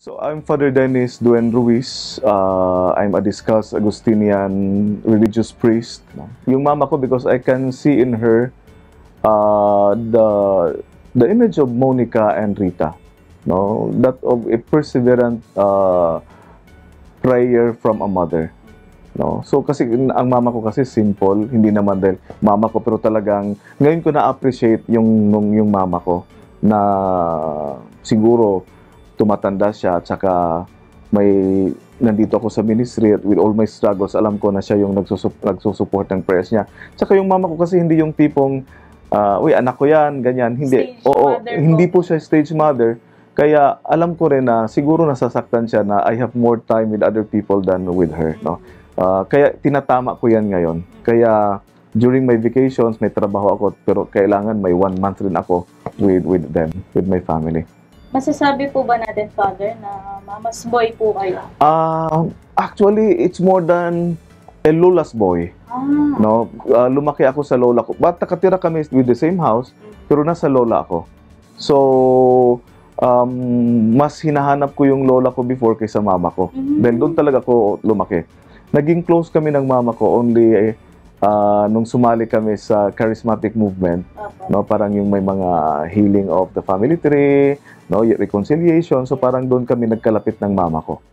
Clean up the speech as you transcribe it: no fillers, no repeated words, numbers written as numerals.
So I'm Father Dennis Duen Ruiz. I'm a discalced Augustinian religious priest. Yung mama ko, because I can see in her the image of Monica and Rita, no, that of a perseverant prayer from a mother. No, so kasi ang mama ko kasi simple, hindi naman dahil mama ko, pero talagang ngayon ko na-appreciate yung mama ko na siguro tumatanda siya at saka nandito ako sa ministry at with all my struggles, alam ko na siya yung nagsusupport ng prayers niya. Tsaka yung mama ko kasi hindi yung tipong, uy, anak ko yan, ganyan. Hindi. Oo, hindi po siya stage mother. Kaya alam ko rin na siguro nasasaktan siya na I have more time with other people than with her. No? Kaya tinatama ko yan ngayon. Kaya during my vacations, may trabaho ako, pero kailangan may 1 month rin ako with them, with my family. Masasabi po ba natin, Father, na mama's boy po kayo? Actually, it's more than a lola's boy. No, lumaki ako sa lola ko. But nakatira kami with the same house, pero nasa lola ako. So, mas hinahanap ko yung lola ko before kaysa mama ko. Dahil doon talaga ako lumaki. Naging close kami ng mama ko only nung sumali kami sa charismatic movement. No, parang yung may mga healing of the family tree, no, reconciliation. So parang doon kami nagkalapit ng mama ko.